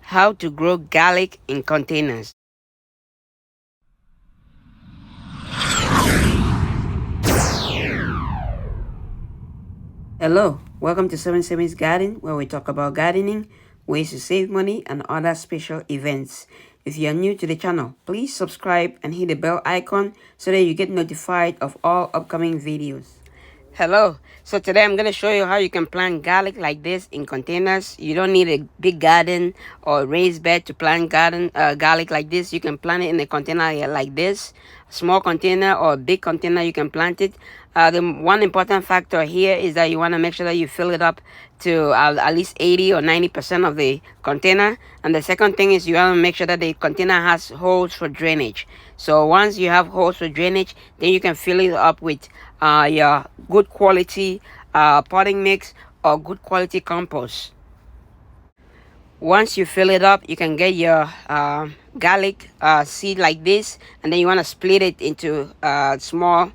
How to grow garlic in containers. Hello, welcome to 7 Semis Garden, where we talk about gardening, ways to save money, and other special events. If you are new to the channel, please subscribe and hit the bell icon so that you get notified of all upcoming videos. Hello, so today I'm going to show you how you can plant garlic like this in containers. You don't need a big garden or raised bed to plant garlic like this. You can plant it in a container like this. Small container or big container, you can plant it. The one important factor here is that you want to make sure that you fill it up to at least 80 or 90% of the container. And the second thing is you want to make sure that the container has holes for drainage. So once you have holes for drainage, then you can fill it up with your good quality potting mix or good quality compost. Once you fill it up, you can get your garlic seed like this, and then you want to split it into small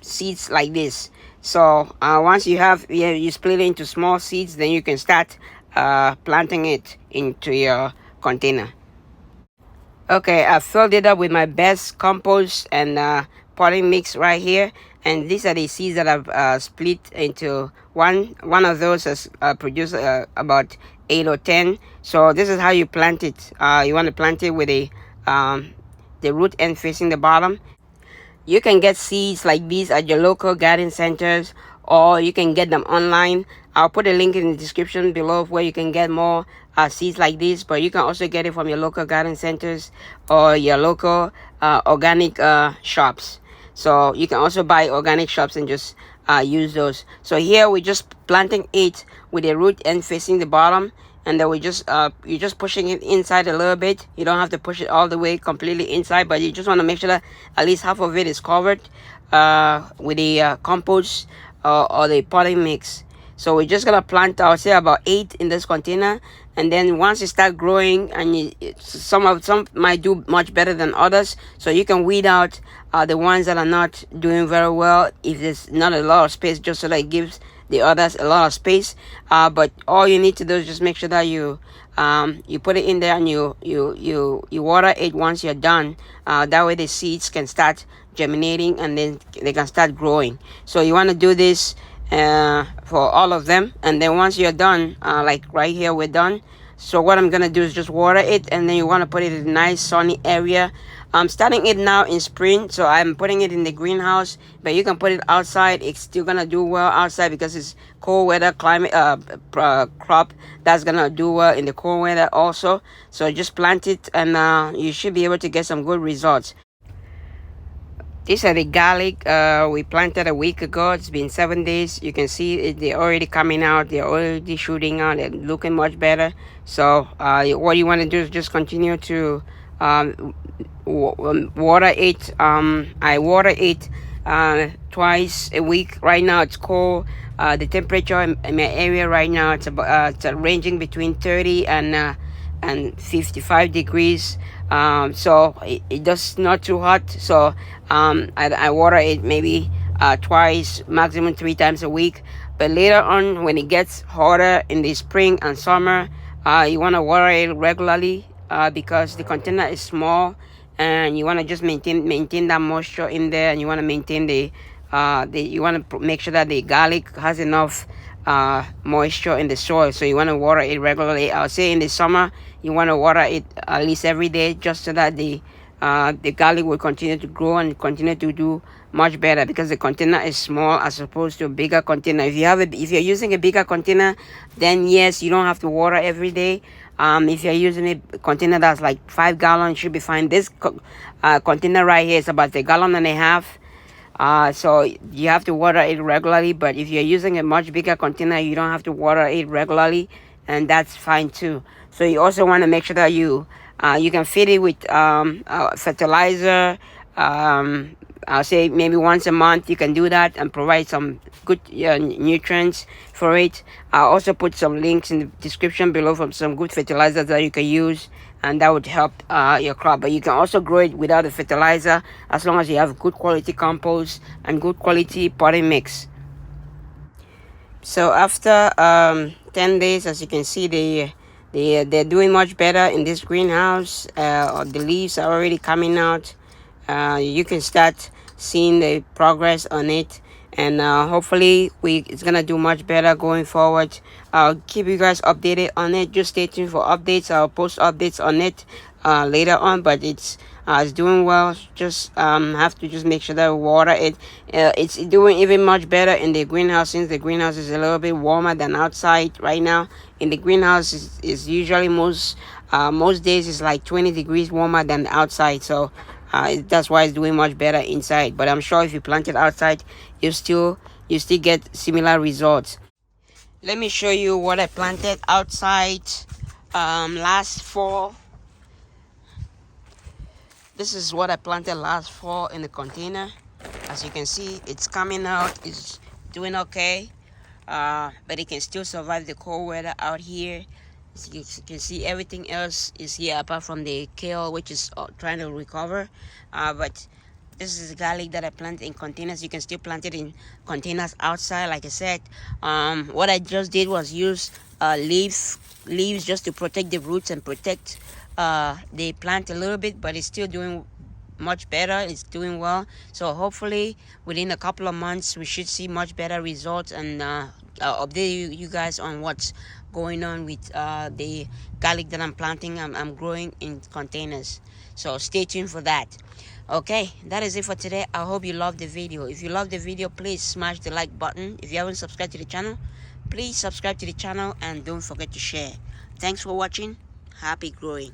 seeds like this. So once you split it into small seeds, then you can start planting it into your container. Okay, I filled it up with my best compost and potting mix right here, and these are the seeds that I've split into one of those has produced about 8 or 10. So this is how you plant it. You want to plant it with the root end facing the bottom. You can get seeds like these at your local garden centers, or you can get them online. I'll put a link in the description below where you can get more seeds like this, but you can also get it from your local garden centers or your local organic shops. So you can also buy organic shops and just use those. So here we're just planting it with the root end facing the bottom, and then you're just pushing it inside a little bit. You don't have to push it all the way completely inside, but you just want to make sure that at least half of it is covered with the compost or the potting mix. So we're just gonna plant, I would say, about 8 in this container, and then once it start growing, and some might do much better than others, so you can weed out the ones that are not doing very well if there's not a lot of space, just so that it gives the others a lot of space. But all you need to do is just make sure that you put it in there, and you water it once you're done. That way the seeds can start germinating, and then they can start growing. So you want to do this for all of them, and then once you're done, like right here we're done. So what I'm gonna do is just water it, and then you want to put it in a nice sunny area. I'm starting it now in spring, so I'm putting it in the greenhouse, but you can put it outside. It's still gonna do well outside because it's cold weather climate crop that's gonna do well in the cold weather also. So just plant it, and you should be able to get some good results. These are the garlic we planted a week ago. It's been 7 days. You can see they're already coming out. They're already shooting out. They're looking much better. So what you want to do is just continue to water it. I water it twice a week. Right now it's cold. The temperature in my area right now, it's ranging between 30 and 55 degrees. So it does not too hot. So I water it maybe twice, maximum 3 times a week. But later on, when it gets hotter in the spring and summer, you want to water it regularly because the container is small, and you want to just maintain that moisture in there, and you want to maintain you want to make sure that the garlic has enough moisture in the soil. So you want to water it regularly. I would say in the summer you want to water it at least every day, just so that the garlic will continue to grow and continue to do much better, because the container is small as opposed to a bigger container. If you're using a bigger container, then yes, you don't have to water every day. If you're using a container that's like 5 gallons, you should be fine. This container right here is about 1.5 gallons. So you have to water it regularly. But if you're using a much bigger container, you don't have to water it regularly, and that's fine too. So you also want to make sure that you can feed it with fertilizer. I'll say maybe once a month you can do that and provide some good nutrients for it. I'll also put some links in the description below from some good fertilizers that you can use, and that would help your crop. But you can also grow it without the fertilizer, as long as you have good quality compost and good quality potting mix. So after 10 days, as you can see, They're doing much better in this greenhouse. The leaves are already coming out. You can start seeing the progress on it, and hopefully it's gonna do much better going forward. I'll keep you guys updated on it. Just stay tuned for updates. I'll post updates on it later on, but it's doing well. Just have to just make sure that we water it. It's doing even much better in the greenhouse, since the greenhouse is a little bit warmer than outside right now. In the greenhouse is usually most days is like 20 degrees warmer than outside, so that's why it's doing much better inside. But I'm sure if you plant it outside, you still get similar results. Let me show you what I planted outside last fall. This is what I planted last fall in the container. As you can see, it's coming out. It's doing okay, but it can still survive the cold weather out here. As you can see, everything else is here apart from the kale, which is trying to recover. But this is garlic that I planted in containers. You can still plant it in containers outside. Like I said, what I just did was use leaves just to protect the roots and protect the plant a little bit, but it's still doing much better. It's doing well, so hopefully within a couple of months we should see much better results, and I'll update you guys on what's going on with the garlic that I'm planting. I'm growing in containers, so stay tuned for that. Okay, that is it for today. I hope you loved the video. If you loved the video, please smash the like button. If you haven't subscribed to the channel, please subscribe to the channel, and don't forget to share. Thanks for watching. Happy growing.